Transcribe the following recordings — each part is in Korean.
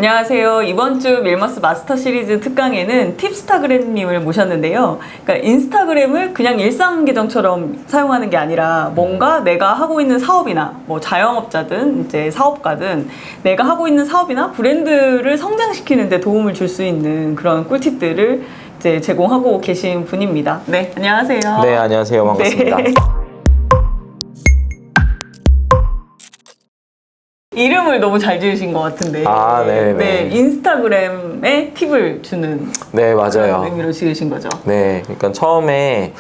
안녕하세요. 이번 주 밀머스 마스터 시리즈 특강에는 팁스타그램님을 모셨는데요. 그러니까 인스타그램을 그냥 일상 계정처럼 사용하는 게 아니라 뭔가 내가 하고 있는 사업이나 뭐 자영업자든 이제 사업가든 내가 하고 있는 사업이나 브랜드를 성장시키는 데 도움을 줄 수 있는 그런 꿀팁들을 이제 제공하고 계신 분입니다. 네, 안녕하세요. 네, 안녕하세요. 반갑습니다. 네. 이름을 너무 잘 지으신 것 같은데. 네네. 네, 인스타그램에 팁을 주는. 네, 맞아요. 그런 의미로 지으신 거죠. 네, 그러니까 처음에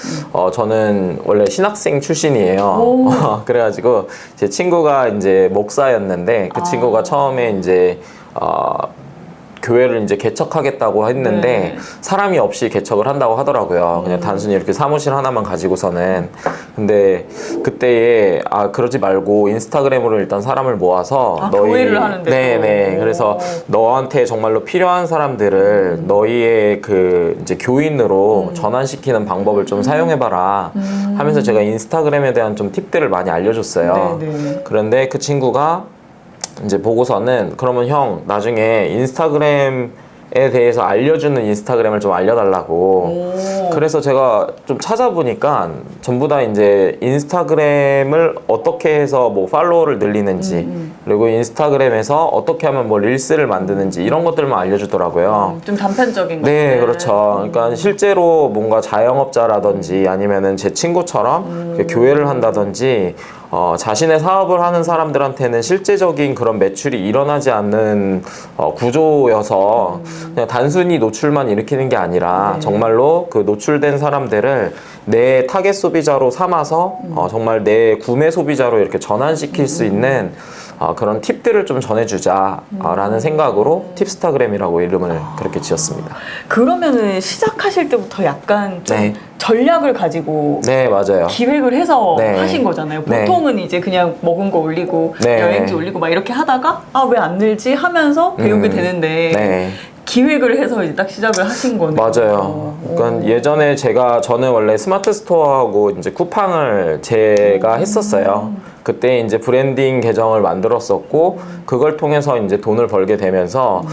저는 원래 신학생 출신이에요. 그래가지고 제 친구가 이제 목사였는데 그 친구가 처음에 이제 교회를 이제 개척하겠다고 했는데 네. 사람이 없이 개척을 한다고 하더라고요. 그냥 단순히 이렇게 사무실 하나만 가지고서는. 근데 그때에 그러지 말고 인스타그램으로 일단 사람을 모아서 교회를 하는데. 네네. 그래서 너한테 정말로 필요한 사람들을 너희의 그 이제 교인으로 전환시키는 방법을 좀 사용해봐라 하면서 제가 인스타그램에 대한 좀 팁들을 많이 알려줬어요. 네네. 그런데 그 친구가 이제 보고서는 그러면 형 나중에 인스타그램에 대해서 알려주는 인스타그램을 좀 알려달라고. 그래서 제가 좀 찾아보니까 전부 다 이제 인스타그램을 어떻게 해서 뭐 팔로워를 늘리는지 그리고 인스타그램에서 어떻게 하면 뭐 릴스를 만드는지 이런 것들만 알려주더라고요. 좀 단편적인 것. 네, 그렇죠. 그러니까 실제로 뭔가 자영업자라든지 아니면은 제 친구처럼 교회를 한다든지 자신의 사업을 하는 사람들한테는 실제적인 그런 매출이 일어나지 않는 구조여서 그냥 단순히 노출만 일으키는 게 아니라 정말로 그 노출된 사람들을 내 타겟 소비자로 삼아서 정말 내 구매 소비자로 이렇게 전환시킬 수 있는 그런 팁들을 좀 전해주자라는 생각으로 팁스타그램이라고 이름을 그렇게 지었습니다. 그러면은 시작하실 때부터 약간 좀 네. 전략을 가지고 네, 맞아요. 기획을 해서 네. 하신 거잖아요. 네. 보통은 이제 그냥 먹은 거 올리고 네. 여행지 올리고 막 이렇게 하다가 왜 안 늘지 하면서 배우게 되는데 네. 기획을 해서 이제 딱 시작을 하신 거네요. 맞아요. 그러니까 예전에 저는 원래 스마트 스토어하고 이제 쿠팡을 제가 했었어요. 그때 이제 브랜딩 계정을 만들었었고 그걸 통해서 이제 돈을 벌게 되면서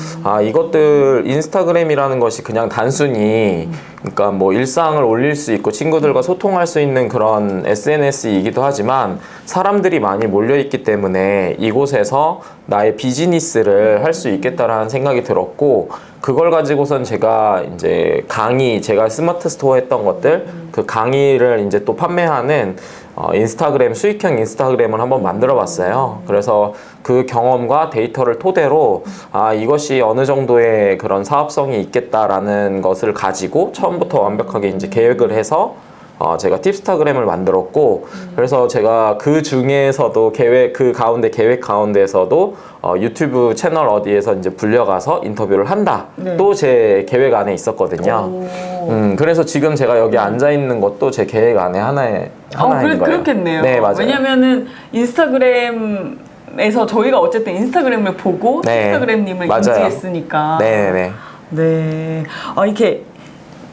이것들 인스타그램이라는 것이 그냥 단순히 그러니까 뭐 일상을 올릴 수 있고 친구들과 소통할 수 있는 그런 SNS이기도 하지만 사람들이 많이 몰려 있기 때문에 이곳에서 나의 비즈니스를 할 수 있겠다라는 생각이 들었고 그걸 가지고선 제가 이제 제가 스마트 스토어 했던 것들 그 강의를 이제 또 판매하는 인스타그램 수익형 인스타그램을 한번 만들어 봤어요. 그래서 그 경험과 데이터를 토대로 이것이 어느 정도의 그런 사업성이 있겠다라는 것을 가지고 처음부터 완벽하게 이제 계획을 해서 제가 팁스타그램을 만들었고 그래서 제가 그 중에서도 계획 가운데에서도 유튜브 채널 어디에서 이제 불려가서 인터뷰를 한다. 네. 또 제 계획 안에 있었거든요. 그래서 지금 제가 여기 앉아 있는 것도 제 계획 안에 하나인 거예요. 그렇겠네요. 네, 맞아요. 왜냐면은 인스타그램에서 저희가 어쨌든 인스타그램을 보고 팁스타그램님을 맞아요. 인지했으니까. 네. 네. 이렇게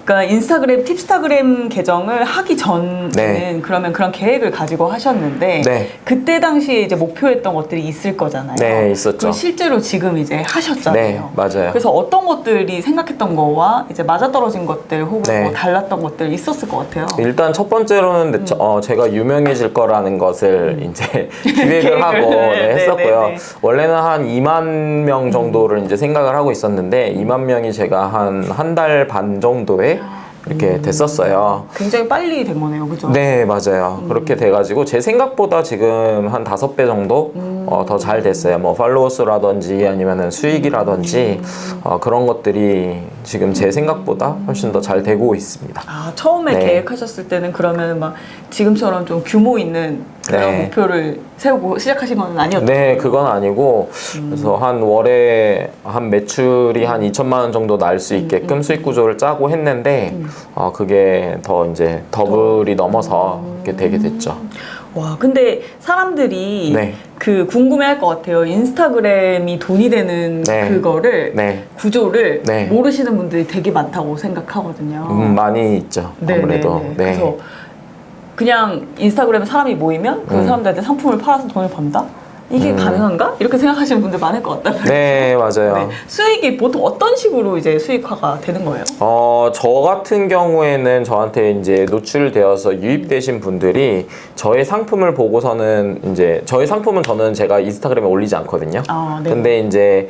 그러니까 팁스타그램 계정을 하기 전에는 그러면 그런 계획을 가지고 하셨는데 그때 당시에 이제 목표했던 것들이 있을 거잖아요. 네, 있었죠. 그럼 실제로 지금 이제 하셨잖아요. 네, 맞아요. 그래서 어떤 것들이 생각했던 거와 이제 맞아떨어진 것들 혹은 뭐 달랐던 것들 있었을 것 같아요. 일단 첫 번째로는 제가 유명해질 거라는 것을 이제 기획을 하고 했었고요. 원래는 한 2만 명 정도를 이제 생각을 하고 있었는데 2만 명이 제가 한 달 반 정도에 이렇게 됐었어요. 굉장히 빨리 된 거네요, 그죠? 네, 맞아요. 그렇게 돼가지고 제 생각보다 지금 한 5배 정도 더 잘 됐어요. 뭐 팔로워 수라든지 아니면은 수익이라든지 그런 것들이 지금 제 생각보다 훨씬 더 잘 되고 있습니다. 처음에 계획하셨을 때는 그러면 막 지금처럼 좀 규모 있는 그런 목표를 세우고 시작하신 건 아니었죠? 네, 그건 아니고 그래서 한 월에 한 매출이 한 2천만 원 정도 날 수 있게끔 수익 구조를 짜고 했는데 그게 더 이제 더블이 넘어서 이렇게 되게 됐죠. 와, 근데 사람들이 그 궁금해할 것 같아요. 인스타그램이 돈이 되는 그거를 구조를 모르시는 분들이 되게 많다고 생각하거든요. 많이 있죠. 아무래도. 그래서 그냥 인스타그램에 사람이 모이면 그 사람들한테 상품을 팔아서 돈을 번다? 이게 가능한가? 이렇게 생각하시는 분들 많을 것 같다는 네, 맞아요. 네. 수익이 보통 어떤 식으로 이제 수익화가 되는 거예요? 저 같은 경우에는 저한테 이제 노출되어서 유입되신 분들이 저의 상품을 보고서는 이제 저의 상품은 저는 제가 인스타그램에 올리지 않거든요. 아, 네. 근데 이제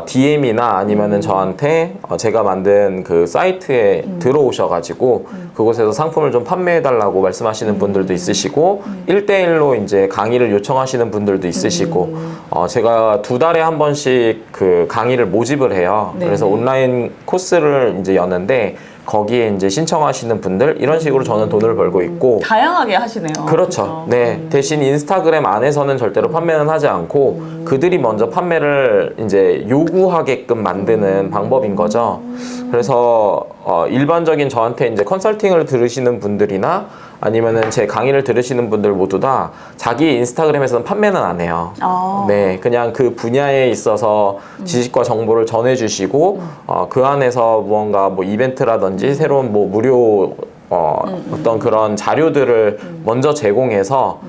DM이나 아니면은 저한테 제가 만든 그 사이트에 들어오셔가지고 그곳에서 상품을 좀 판매해달라고 말씀하시는 분들도 있으시고 1대1로 이제 강의를 요청하시는 분들도 있으시고 제가 2달에 한 번씩 그 강의를 모집을 해요. 네. 그래서 온라인 코스를 이제 여는데 거기에 이제 신청하시는 분들 이런 식으로 저는 돈을 벌고 있고 다양하게 하시네요. 그렇죠. 네. 대신 인스타그램 안에서는 절대로 판매는 하지 않고 그들이 먼저 판매를 이제 요구하게끔 만드는 방법인 거죠. 그래서 일반적인 저한테 이제 컨설팅을 들으시는 분들이나 아니면은 제 강의를 들으시는 분들 모두 다 자기 인스타그램에서는 판매는 안 해요. 아. 네, 그냥 그 분야에 있어서 지식과 정보를 전해주시고 그 안에서 무언가 뭐 이벤트라든지 새로운 뭐 무료 어떤 그런 자료들을 먼저 제공해서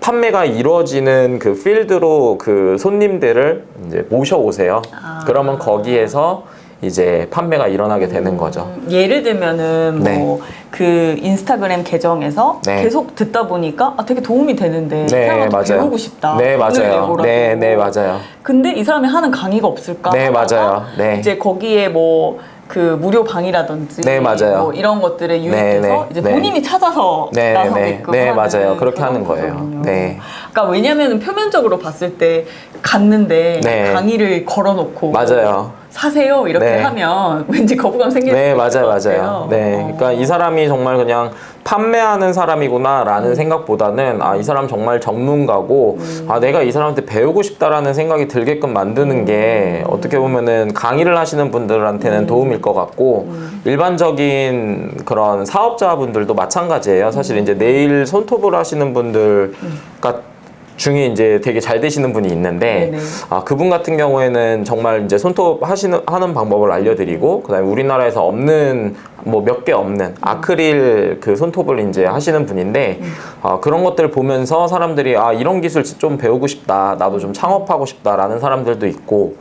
판매가 이루어지는 그 필드로 그 손님들을 이제 모셔오세요. 그러면 거기에서 이제 판매가 일어나게 되는 거죠. 예를 들면은 네. 뭐 그 인스타그램 계정에서 네. 계속 듣다 보니까 되게 도움이 되는데 네, 사람한테 맞아요. 배우고 싶다. 네, 돈을 맞아요. 내고라도. 네, 네, 맞아요. 근데 이 사람이 하는 강의가 없을까? 네, 하다가 맞아요. 네. 이제 거기에 뭐 그 무료 방이라든지 네, 맞아요. 뭐 이런 것들에 유입돼서 네, 네, 이제 네. 본인이 찾아서 네, 네, 나서게끔 네, 하는 맞아요. 그렇게 그런 하는 거예요. 거거든요. 네. 그러니까 왜냐면은 표면적으로 봤을 때 갔는데 네. 강의를 걸어놓고 맞아요. 사세요 이렇게 네. 하면 왠지 거부감 생길 네, 수 있을 맞아요, 것 맞아요. 같아요. 네, 그러니까 이 사람이 정말 그냥 판매하는 사람이구나라는 생각보다는 이 사람 정말 전문가고 내가 이 사람한테 배우고 싶다라는 생각이 들게끔 만드는 게 어떻게 보면은 강의를 하시는 분들한테는 도움일 것 같고 일반적인 그런 사업자분들도 마찬가지예요. 사실 이제 네일 손톱을 하시는 분들 중에 이제 되게 잘 되시는 분이 있는데 네네. 그분 같은 경우에는 정말 이제 손톱 하는 방법을 알려드리고 그다음에 우리나라에서 없는 뭐 몇 개 없는 아크릴 그 손톱을 이제 하시는 분인데 그런 것들 보면서 사람들이 이런 기술 좀 배우고 싶다, 나도 좀 창업하고 싶다라는 사람들도 있고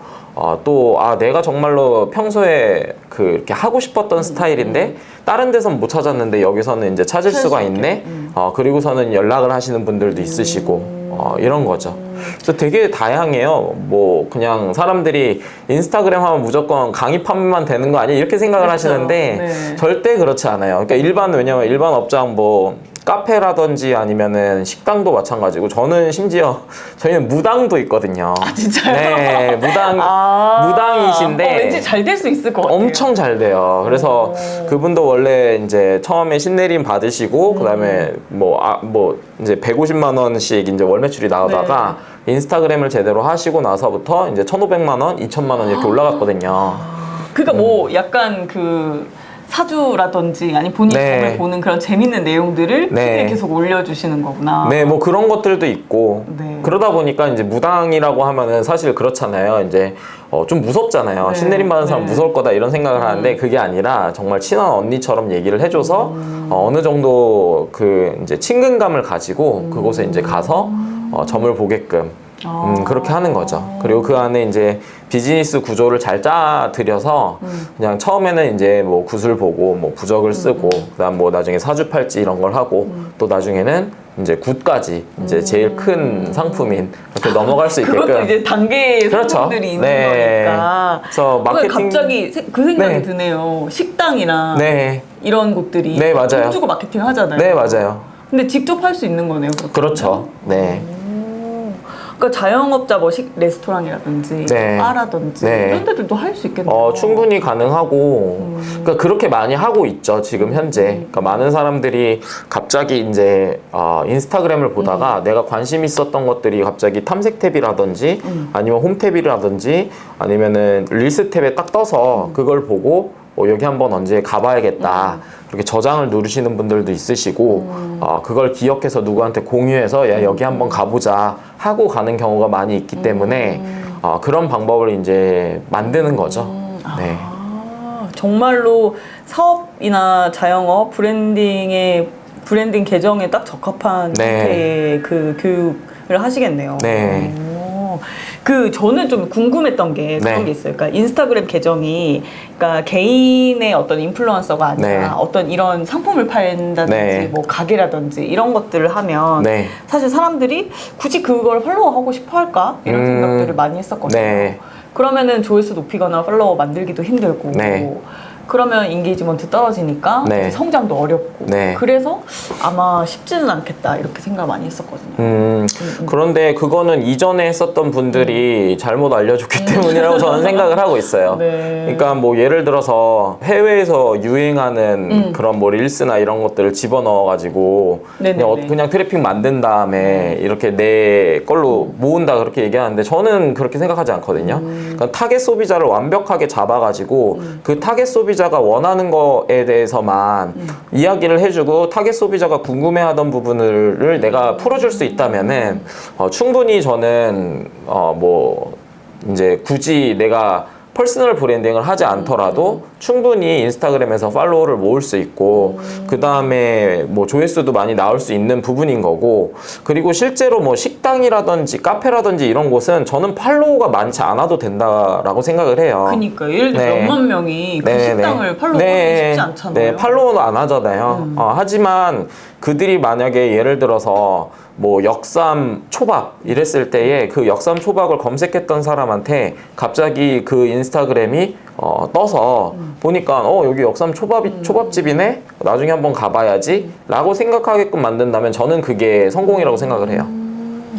또 내가 정말로 평소에 그 이렇게 하고 싶었던 스타일인데 다른 데선 못 찾았는데 여기서는 이제 찾을 수가 있네. 그리고서는 연락을 하시는 분들도 있으시고 이런 거죠. 그래서 되게 다양해요. 뭐 그냥 사람들이 인스타그램 하면 무조건 강의 판매만 되는 거 아니야 이렇게 생각을 그렇죠. 하시는데 네. 절대 그렇지 않아요. 그러니까 왜냐면 일반 업장 뭐 카페라든지 아니면은 식당도 마찬가지고 저희는 무당도 있거든요. 진짜요? 네, 무당이신데 왠지 잘 될 수 있을 것 같아요. 엄청 잘 돼요. 그래서 그분도 원래 이제 처음에 신내림 받으시고 그다음에 뭐 이제 150만 원씩 이제 월 매출이 나오다가 인스타그램을 제대로 하시고 나서부터 이제 1,500만 원, 2,000만 원 이렇게 올라갔거든요. 그러니까 뭐 약간 그 사주라든지 아니 본인 네. 점을 보는 그런 재밌는 내용들을 네. TV에 계속 올려주시는 거구나. 네, 뭐 그런 것들도 있고 네. 그러다 보니까 이제 무당이라고 하면은 사실 그렇잖아요. 이제 좀 무섭잖아요. 네. 신내림 받은 사람 네. 무서울 거다 이런 생각을 하는데 그게 아니라 정말 친한 언니처럼 얘기를 해줘서 어느 정도 그 이제 친근감을 가지고 그곳에 이제 가서 점을 보게끔 그렇게 하는 거죠. 그리고 그 안에 이제 비즈니스 구조를 잘 짜들여서 그냥 처음에는 이제 뭐 구슬 보고 뭐 부적을 쓰고 그다음 뭐 나중에 사주팔찌 이런 걸 하고 또 나중에는 이제 굿까지 이제 제일 큰 상품인 이렇게 넘어갈 수 있게끔 그것도 이제 단계의 그렇죠. 상품들이 있는 네. 거니까. 그래서 마케팅 갑자기 그 생각이 네. 드네요. 식당이나 네, 이런 곳들이 네, 맞아요. 돈 주고 마케팅 하잖아요. 네 맞아요. 근데 직접 할 수 있는 거네요. 그렇군요. 그렇죠. 네. 그러니까 자영업자 뭐 레스토랑이라든지 네. 바라든지 네. 이런 데들도 할 수 있겠네요. 충분히 가능하고, 그러니까 그렇게 많이 하고 있죠, 지금 현재. 그러니까 많은 사람들이 갑자기 이제, 인스타그램을 보다가 내가 관심 있었던 것들이 갑자기 탐색 탭이라든지, 아니면 홈 탭이라든지, 아니면은 릴스 탭에 딱 떠서 그걸 보고, 여기 한번 언제 가봐야겠다. 그렇게 저장을 누르시는 분들도 있으시고, 그걸 기억해서 누구한테 공유해서, 야, 여기 한번 가보자 하고 가는 경우가 많이 있기 때문에, 그런 방법을 이제 만드는 거죠. 네. 정말로 사업이나 자영업 브랜딩 계정에 딱 적합한 네. 형태의 그 교육 하시겠네요. 네. 저는 좀 궁금했던 게 그런 네. 게 있어요. 그러니까 인스타그램 계정이 그러니까 개인의 어떤 인플루언서가 아니라 네. 어떤 이런 상품을 판다든지 네. 뭐 가게라든지 이런 것들을 하면 네. 사실 사람들이 굳이 그걸 팔로우하고 싶어 할까? 이런 생각들을 많이 했었거든요. 네. 그러면은 조회수 높이거나 팔로워 만들기도 힘들고 네. 그러면 인게이지먼트 떨어지니까 네. 성장도 어렵고 네. 그래서 아마 쉽지는 않겠다 이렇게 생각을 많이 했었거든요. 그런데 그거는 이전에 했었던 분들이 잘못 알려줬기 때문이라고 저는 생각을 하고 있어요. 네. 그러니까 뭐 예를 들어서 해외에서 유행하는 그런 뭐 릴스나 이런 것들을 집어넣어가지고 네네네. 그냥 트래픽 만든 다음에 이렇게 내 걸로 모은다 그렇게 얘기하는데 저는 그렇게 생각하지 않거든요. 그러니까 타겟 소비자를 완벽하게 잡아가지고 그 타겟 소비자가 원하는 거에 대해서만 이야기를 해주고 타겟 소비자가 궁금해하던 부분을 내가 풀어줄 수 있다면은 충분히 저는 뭐 이제 굳이 내가 퍼스널 브랜딩을 하지 않더라도 충분히 인스타그램에서 팔로워를 모을 수 있고 그 다음에 뭐 조회수도 많이 나올 수 있는 부분인 거고 그리고 실제로 뭐 식당이라든지 카페라든지 이런 곳은 저는 팔로워가 많지 않아도 된다라고 생각을 해요. 그러니까 예를 들어 네. 몇만 명이 그 네, 식당을 네. 팔로우하기 네. 쉽지 않잖아요. 네, 팔로우는 안 하잖아요. 하지만 그들이 만약에 예를 들어서 뭐 역삼 초밥 이랬을 때에 그 역삼 초밥을 검색했던 사람한테 갑자기 그 인스타그램이 떠서 보니까 여기 역삼 초밥집이네 나중에 한번 가봐야지 라고 생각하게끔 만든다면 저는 그게 성공이라고 생각을 해요.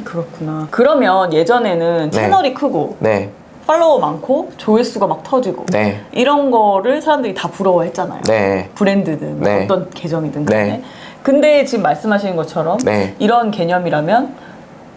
그렇구나. 그러면 예전에는 채널이 크고 네. 팔로워 많고 조회수가 막 터지고 네. 이런 거를 사람들이 다 부러워했잖아요. 네. 브랜드든 뭐 네. 어떤 계정이든 네. 간에. 근데 지금 말씀하시는 것처럼 네. 이런 개념이라면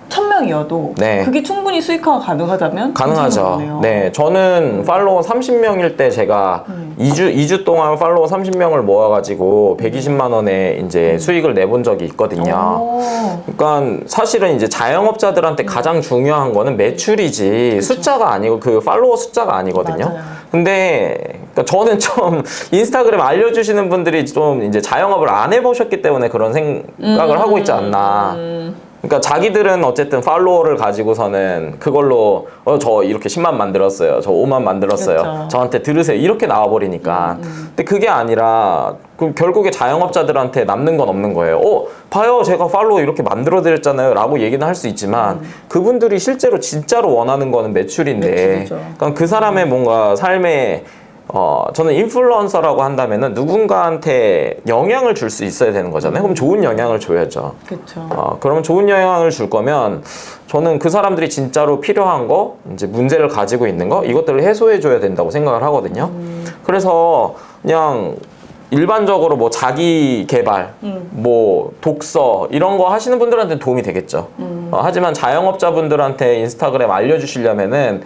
1000명이어도 네. 그게 충분히 수익화가 가능하다면 괜찮은 가능하죠. 거네요. 네, 저는 팔로워 30명일 때 제가 2주 동안 팔로워 30명을 모아가지고 120만 원의 이제 수익을 내본 적이 있거든요. 오. 그러니까 사실은 이제 자영업자들한테 가장 중요한 거는 매출이지 숫자가 아니고 그 팔로워 숫자가 아니거든요. 맞아요. 근데 그러니까 저는 좀 인스타그램 알려주시는 분들이 좀 이제 자영업을 안 해보셨기 때문에 그런 생각을 하고 있지 않나. 그러니까 자기들은 어쨌든 팔로워를 가지고서는 그걸로 저 이렇게 10만 만들었어요. 저 5만 만들었어요. 그렇죠. 저한테 들으세요. 이렇게 나와버리니까. 근데 그게 아니라 그럼 결국에 자영업자들한테 남는 건 없는 거예요. 봐요. 제가 팔로워 이렇게 만들어드렸잖아요. 라고 얘기는 할 수 있지만 그분들이 실제로 진짜로 원하는 거는 매출인데 매출이죠. 그러니까 그 사람의 뭔가 삶에 저는 인플루언서라고 한다면은 누군가한테 영향을 줄 수 있어야 되는 거잖아요. 그럼 좋은 영향을 줘야죠. 그렇죠. 그러면 좋은 영향을 줄 거면 저는 그 사람들이 진짜로 필요한 거, 이제 문제를 가지고 있는 거, 이것들을 해소해 줘야 된다고 생각을 하거든요. 그래서 그냥 일반적으로 뭐 자기 개발, 뭐 독서 이런 거 하시는 분들한테 도움이 되겠죠. 하지만 자영업자분들한테 인스타그램 알려주시려면은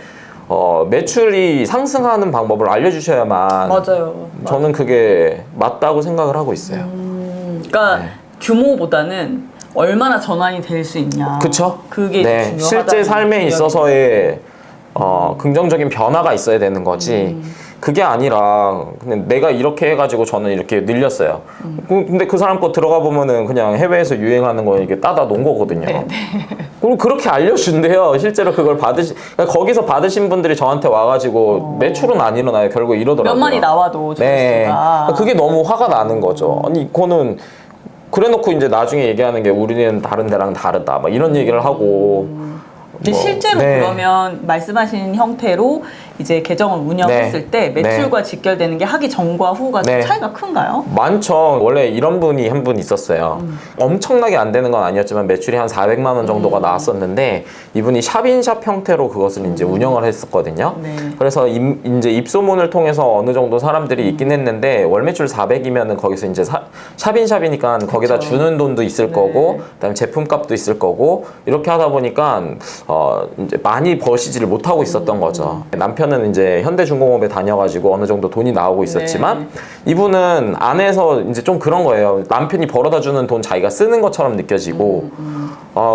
매출이 상승하는 방법을 알려주셔야만 맞아요. 저는 그게 맞다고 생각을 하고 있어요. 그러니까 네. 규모보다는 얼마나 전환이 될 수 있냐. 그쵸? 그게 네, 중요하다. 실제 삶에 있어서의 긍정적인 변화가 있어야 되는 거지. 그게 아니라 그냥 내가 이렇게 해가지고 저는 이렇게 늘렸어요. 근데 그 사람 거 들어가 보면은 그냥 해외에서 유행하는 거 이게 따다 놓은 거거든요. 그리고 그렇게 알려준대요. 실제로 그걸 그러니까 거기서 받으신 분들이 저한테 와가지고 매출은 안 일어나요. 결국 이러더라고요. 몇만이 나와도 네. 조회수가. 그게 너무 화가 나는 거죠. 아니 이거는 그래놓고 이제 나중에 얘기하는 게 우리는 다른 데랑 다르다. 막 이런 얘기를 하고. 근데 뭐, 실제로 네. 그러면 말씀하신 형태로 이제 계정을 운영했을 때 매출과 직결되는 게 하기 전과 후가 좀 네. 차이가 큰가요? 많죠. 원래 이런 분이 한 분 있었어요. 엄청나게 안 되는 건 아니었지만 매출이 한 400만 원 정도가 나왔었는데 이분이 샵인샵 형태로 그것을 이제 운영을 했었거든요. 네. 그래서 이제 입소문을 통해서 어느 정도 사람들이 있긴 했는데 월 매출 400이면은 거기서 이제 샵인샵이니까 거기다 그쵸. 주는 돈도 있을 네. 거고 그다음에 제품값도 있을 거고 이렇게 하다 보니까 이제 많이 버시지를 못하고 있었던 거죠. 남편은 이제 현대중공업에 다녀가지고 어느 정도 돈이 나오고 있었지만 이분은 안에서 이제 좀 그런 거예요. 남편이 벌어다 주는 돈 자기가 쓰는 것처럼 느껴지고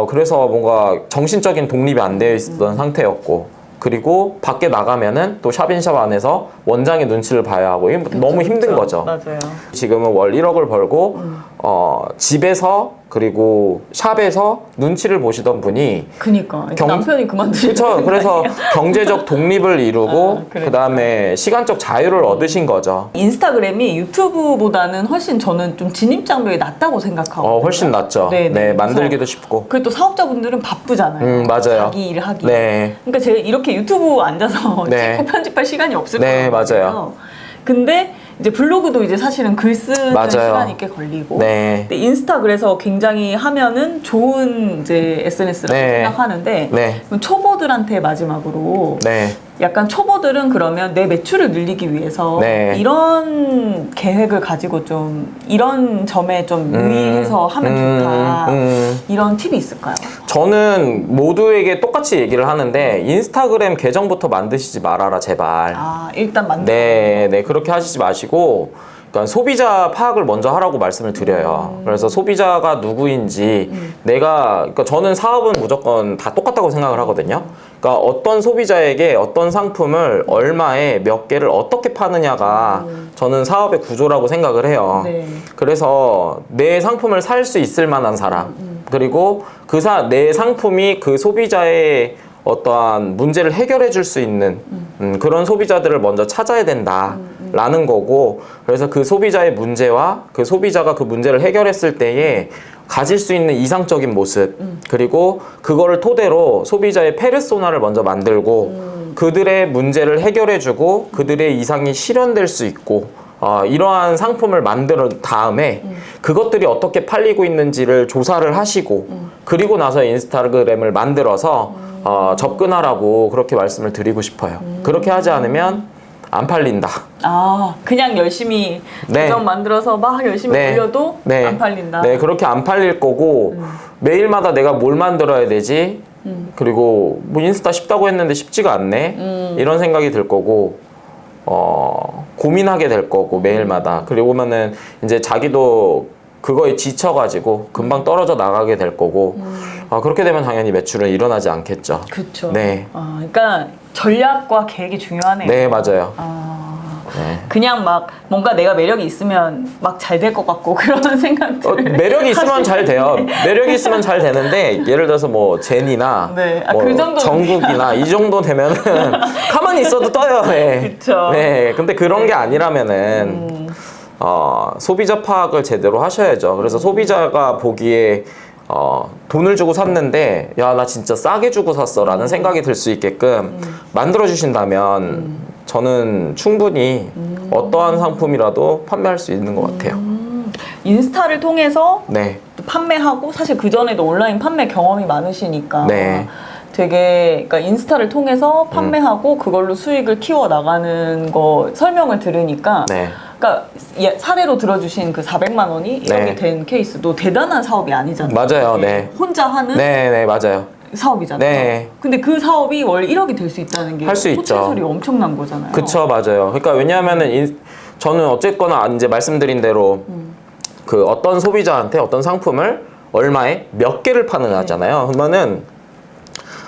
그래서 뭔가 정신적인 독립이 안 되어 있었던 상태였고 그리고 밖에 나가면은 또 샵인샵 안에서 원장의 눈치를 봐야 하고 이게 너무 힘든 거죠. 맞아요. 지금은 월 1억을 벌고 집에서 그리고 샵에서 눈치를 보시던 분이 그니까 남편이 그만두신 그렇죠. 그래서 경제적 독립을 이루고 그래. 그다음에 시간적 자유를 얻으신 거죠. 인스타그램이 유튜브보다는 훨씬 저는 좀 진입장벽이 낮다고 생각하고 훨씬 낫죠. 네, 만들기도 쉽고. 그리고 또 사업자분들은 바쁘잖아요. 맞아요. 자기 일을 하기. 네. 그러니까 제가 이렇게 유튜브 앉아서 네. 찍고 편집할 시간이 없을 네, 거예요. 맞아요. 근데 이제 블로그도 이제 사실은 글 쓰는 맞아요. 시간이 꽤 걸리고. 네. 근데 인스타 그래서 굉장히 하면은 좋은 이제 SNS라고 네. 생각하는데 네. 그럼 초보들한테 마지막으로 네. 약간 초보들은 그러면 내 매출을 늘리기 위해서 네. 이런 계획을 가지고 좀 이런 점에 좀 유의해서 하면 좋다 이런 팁이 있을까요? 저는 모두에게 똑같이 얘기를 하는데 인스타그램 계정부터 만드시지 말아라 제발. 일단 만들. 네, 그렇게 하시지 마시고, 그러니까 소비자 파악을 먼저 하라고 말씀을 드려요. 그래서 소비자가 누구인지 그러니까 저는 사업은 무조건 다 똑같다고 생각을 하거든요. 그러니까 어떤 소비자에게 어떤 상품을 얼마에 몇 개를 어떻게 파느냐가 저는 사업의 구조라고 생각을 해요. 네. 그래서 내 상품을 살 수 있을 만한 사람, 그리고 내 상품이 그 소비자의 어떠한 문제를 해결해 줄 수 있는 그런 소비자들을 먼저 찾아야 된다라는 거고, 그래서 그 소비자의 문제와 그 소비자가 그 문제를 해결했을 때에 가질 수 있는 이상적인 모습, 그리고 그거를 토대로 소비자의 페르소나를 먼저 만들고 그들의 문제를 해결해 주고 그들의 이상이 실현될 수 있고 이러한 상품을 만든 다음에 그것들이 어떻게 팔리고 있는지를 조사를 하시고 그리고 나서 인스타그램을 만들어서 접근하라고 그렇게 말씀을 드리고 싶어요. 그렇게 하지 않으면 안 팔린다. 그냥 열심히 네. 계정 만들어서 막 열심히 올려도 안 팔린다. 네, 그렇게 안 팔릴 거고 매일마다 내가 뭘 만들어야 되지? 그리고 뭐 인스타 쉽다고 했는데 쉽지가 않네. 이런 생각이 들 거고 고민하게 될 거고 매일마다. 그리고면은 이제 자기도 그거에 지쳐가지고 금방 떨어져 나가게 될 거고 그렇게 되면 당연히 매출은 일어나지 않겠죠. 그렇죠. 네. 그러니까 전략과 계획이 중요하네요. 네, 맞아요. 네. 그냥 막 뭔가 내가 매력이 있으면 막 잘 될 것 같고 그런 생각들. 매력이 있으면 잘 돼요. 매력이 있으면 잘 되는데 예를 들어서 뭐 제니나 네. 뭐 그 정도는 정국이나 이 정도 되면은 가만히 있어도 떠요. 네. 그쵸. 네. 근데 그런 게 아니라면은 소비자 파악을 제대로 하셔야죠. 그래서 소비자가 보기에 돈을 주고 샀는데 야, 나 진짜 싸게 주고 샀어 라는 생각이 들 수 있게끔 만들어 주신다면 저는 충분히 어떠한 상품이라도 판매할 수 있는 것 같아요. 인스타를 통해서 네. 또 판매하고 사실 그전에도 온라인 판매 경험이 많으시니까 네. 되게 그러니까 인스타를 통해서 판매하고 그걸로 수익을 키워 나가는 거 설명을 들으니까 네. 그러니까 사례로 들어주신 그 400만 원이 1억이 네. 된 케이스도 대단한 사업이 아니잖아요. 맞아요. 네. 혼자 하는 네, 맞아요. 사업이잖아요. 네. 근데 그 사업이 월 1억이 될 수 있다는 게 할수 있죠. 포텐셜이 엄청난 거잖아요. 그쵸, 맞아요. 그러니까 왜냐하면은 저는 어쨌거나 이제 말씀드린 대로 그 어떤 소비자한테 어떤 상품을 얼마에 몇 개를 파느냐잖아요. 그러면은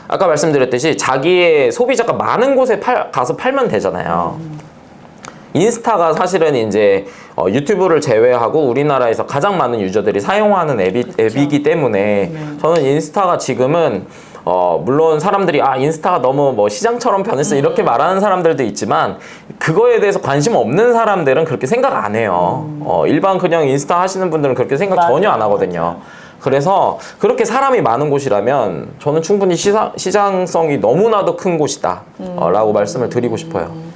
아까 말씀드렸듯이 자기의 소비자가 많은 곳에 가서 팔면 되잖아요. 인스타가 사실은 이제 유튜브를 제외하고 우리나라에서 가장 많은 유저들이 사용하는 앱이기 때문에 저는 인스타가 지금은 물론 사람들이 인스타가 너무 뭐 시장처럼 변했어 이렇게 말하는 사람들도 있지만 그거에 대해서 관심 없는 사람들은 그렇게 생각 안 해요. 일반 그냥 인스타 하시는 분들은 그렇게 생각 전혀 안 하거든요. 그래서 그렇게 사람이 많은 곳이라면 저는 충분히 시장성이 너무나도 큰 곳이다 라고 말씀을 드리고 싶어요.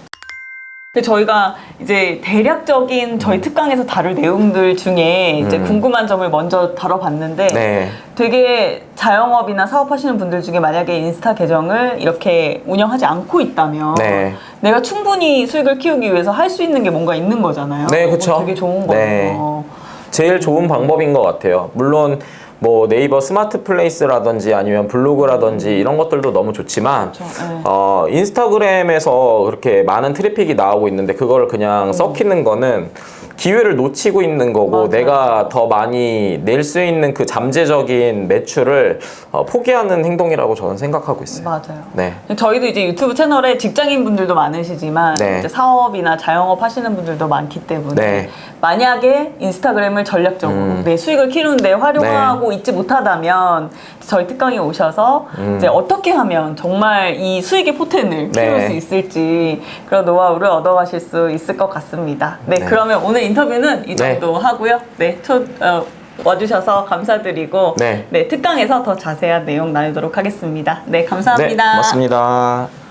근데 저희가 이제 대략적인 저희 특강에서 다룰 내용들 중에 이제 궁금한 점을 먼저 다뤄봤는데 네. 되게 자영업이나 사업하시는 분들 중에 만약에 인스타 계정을 이렇게 운영하지 않고 있다면 네. 내가 충분히 수익을 키우기 위해서 할 수 있는 게 뭔가 있는 거잖아요. 네, 그쵸. 되게 좋은 네. 거예요. 제일 좋은 방법인 것 같아요. 물론 뭐 네이버 스마트 플레이스라든지 아니면 블로그라든지 이런 것들도 너무 좋지만 인스타그램에서 그렇게 많은 트래픽이 나오고 있는데 그거를 그냥 썩히는 거는 기회를 놓치고 있는 거고 맞아요. 내가 더 많이 낼 수 있는 그 잠재적인 매출을 포기하는 행동이라고 저는 생각하고 있어요. 맞아요. 네. 저희도 이제 유튜브 채널에 직장인 분들도 많으시지만 네. 이제 사업이나 자영업 하시는 분들도 많기 때문에 네. 만약에 인스타그램을 전략적으로 내 수익을 키우는데 활용하고 있지 못하다면 저희 특강에 오셔서 이제 어떻게 하면 정말 이 수익의 포텐을 네. 키울 수 있을지 그런 노하우를 얻어가실 수 있을 것 같습니다. 네, 네. 그러면 오늘 인터뷰는 이 네. 정도 하고요. 네, 와주셔서 감사드리고 네. 네, 특강에서 더 자세한 내용 나누도록 하겠습니다. 네, 감사합니다. 네, 고맙습니다.